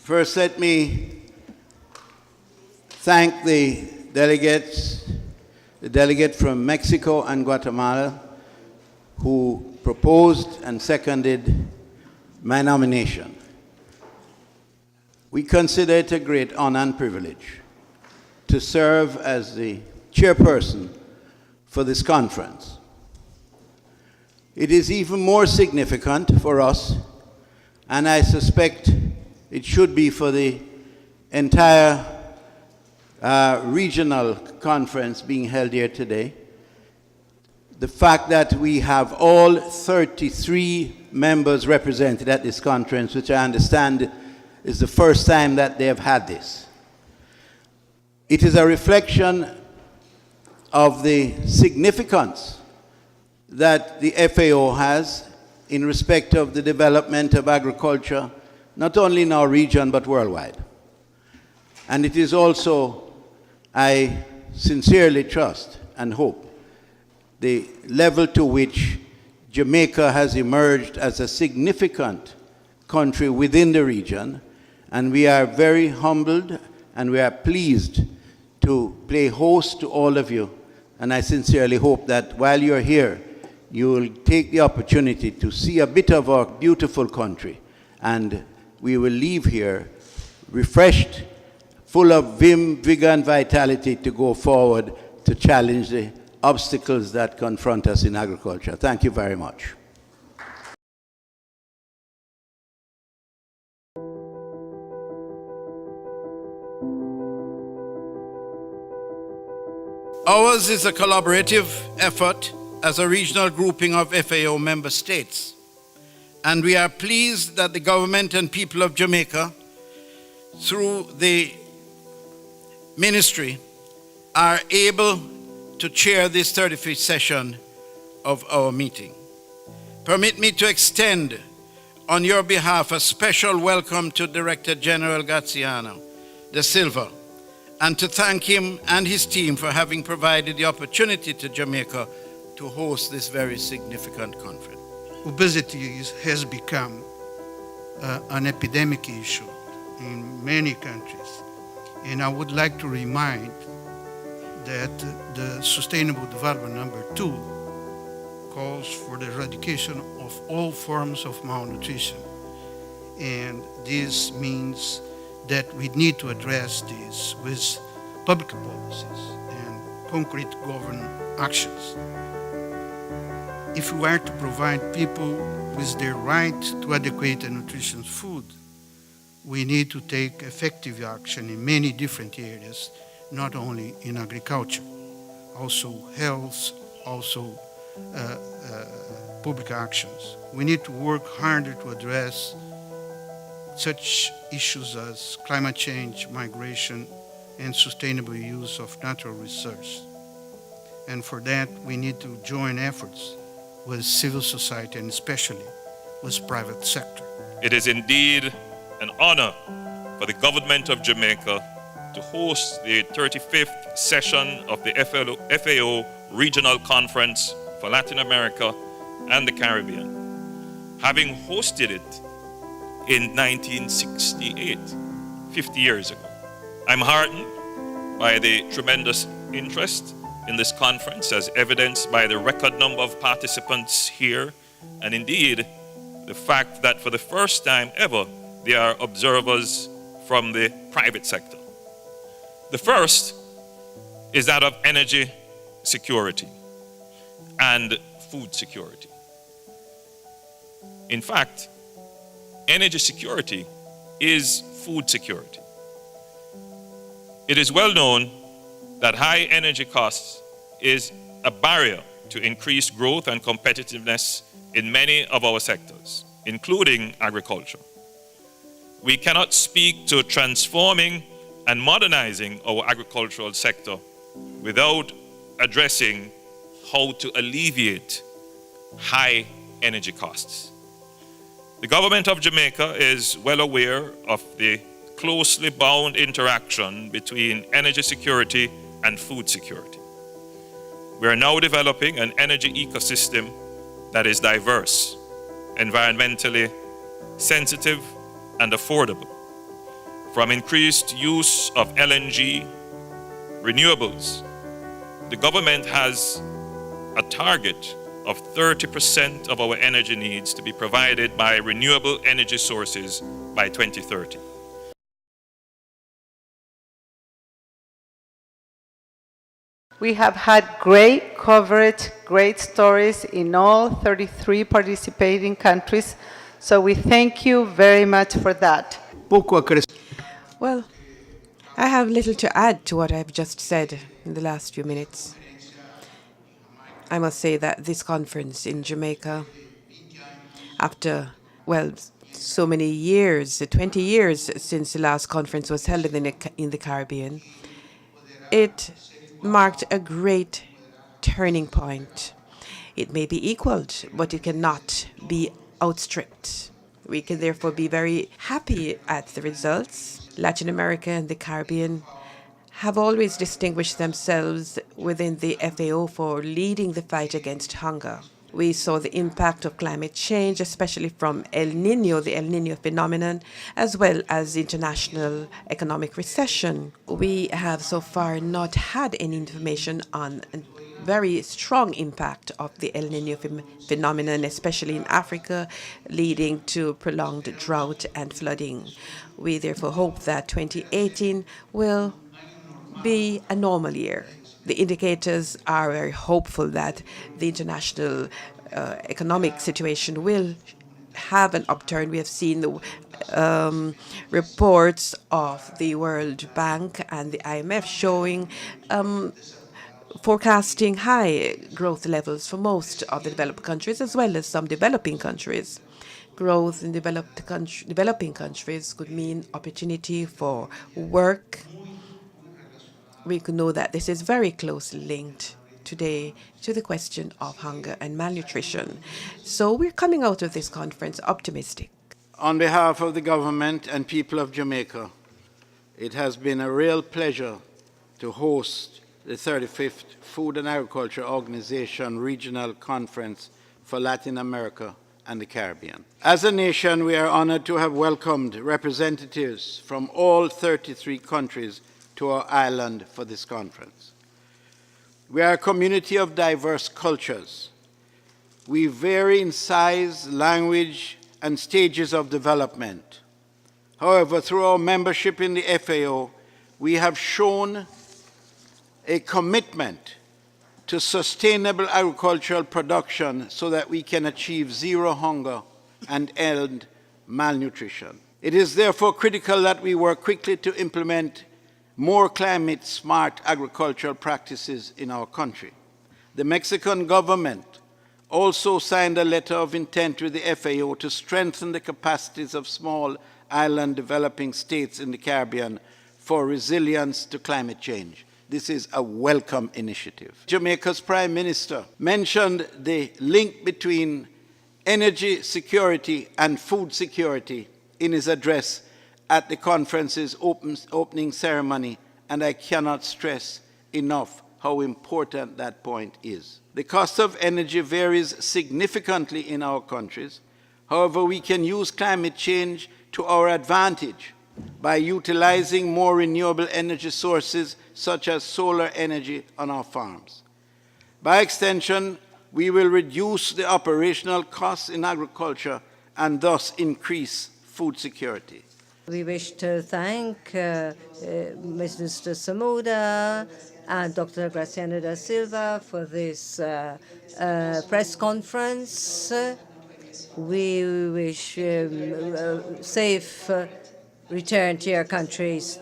First, let me thank the delegate from Mexico and Guatemala who proposed and seconded my nomination. We consider it a great honor and privilege to serve as the chairperson for this conference. It is even more significant for us, and I suspect it should be for the entire regional conference being held here today, the fact that we have all 33 members represented at this conference, which I understand is the first time that they have had this. It is a reflection of the significance that the FAO has in respect of the development of agriculture, not only in our region but worldwide. And it is also, I sincerely trust and hope, the level to which Jamaica has emerged as a significant country within the region, and we are very humbled and we are pleased to play host to all of you. And I sincerely hope that while you're here, you will take the opportunity to see a bit of our beautiful country, and we will leave here refreshed, full of vim, vigor, and vitality to go forward to challenge the obstacles that confront us in agriculture. Thank you very much. Ours is a collaborative effort as a regional grouping of FAO member states. And we are pleased that the government and people of Jamaica, through the ministry, are able to chair this 35th session of our meeting. Permit me to extend on your behalf a special welcome to Director General Graziano da Silva, and to thank him and his team for having provided the opportunity to Jamaica to host this very significant conference. Obesity has become an epidemic issue in many countries. And I would like to remind that the Sustainable Development number 2 calls for the eradication of all forms of malnutrition. And this means that we need to address this with public policies and concrete government actions. If we are to provide people with their right to adequate and nutritious food, we need to take effective action in many different areas, not only in agriculture, also health, also public actions. We need to work harder to address such issues as climate change, migration, and sustainable use of natural resources. And for that, we need to join efforts with civil society and especially with private sector. It is indeed an honor for the government of Jamaica to host the 35th session of the FAO Regional Conference for Latin America and the Caribbean. Having hosted it in 1968, 50 years ago. I'm heartened by the tremendous interest in this conference, as evidenced by the record number of participants here, and indeed the fact that for the first time ever there are observers from the private sector. The first is that of energy security and food security. In fact, energy security is food security. It is well known that high energy costs is a barrier to increased growth and competitiveness in many of our sectors, including agriculture. We cannot speak to transforming and modernizing our agricultural sector without addressing how to alleviate high energy costs. The government of Jamaica is well aware of the closely bound interaction between energy security and food security. We are now developing an energy ecosystem that is diverse, environmentally sensitive, and affordable. from increased use of LNG, renewables. The government has a target of 30% of our energy needs to be provided by renewable energy sources by 2030. We have had great coverage, great stories in all 33 participating countries, so we thank you very much for that. Well, I have little to add to what I've just said in the last few minutes. I must say that this conference in Jamaica, after, well, so many years, 20 years since the last conference was held in the Caribbean, it marked a great turning point. It may be equaled, but it cannot be outstripped. We can therefore be very happy at the results. Latin America and the Caribbean have always distinguished themselves within the FAO for leading the fight against hunger. We saw the impact of climate change, especially from El Niño, the El Niño phenomenon, as well as international economic recession. We have so far not had any information on a very strong impact of the El Niño phenomenon, especially in Africa, leading to prolonged drought and flooding. We therefore hope that 2018 will be a normal year. The indicators are very hopeful that the international economic situation will have an upturn. We have seen the reports of the World Bank and the IMF showing forecasting high growth levels for most of the developed countries as well as some developing countries. Growth in developing countries could mean opportunity for work. We could know that this is very closely linked today to the question of hunger and malnutrition. So we're coming out of this conference optimistic. On behalf of the government and people of Jamaica, it has been a real pleasure to host the 35th Food and Agriculture Organization Regional Conference for Latin America and the Caribbean. As a nation, we are honored to have welcomed representatives from all 33 countries to our island for this conference. We are a community of diverse cultures. We vary in size, language, and stages of development. However, through our membership in the FAO, we have shown a commitment to sustainable agricultural production so that we can achieve zero hunger and end malnutrition. It is therefore critical that we work quickly to implement more climate-smart agricultural practices in our country. The Mexican government also signed a letter of intent with the FAO to strengthen the capacities of small island developing states in the Caribbean for resilience to climate change. This is a welcome initiative. Jamaica's Prime Minister mentioned the link between energy security and food security in his address at the conference's opening ceremony, and I cannot stress enough how important that point is. The cost of energy varies significantly in our countries. However, we can use climate change to our advantage by utilizing more renewable energy sources such as solar energy on our farms. By extension, we will reduce the operational costs in agriculture and thus increase food security. We wish to thank Mr. Samuda and Dr. Graciano da Silva for this press conference. We wish safe return to your countries.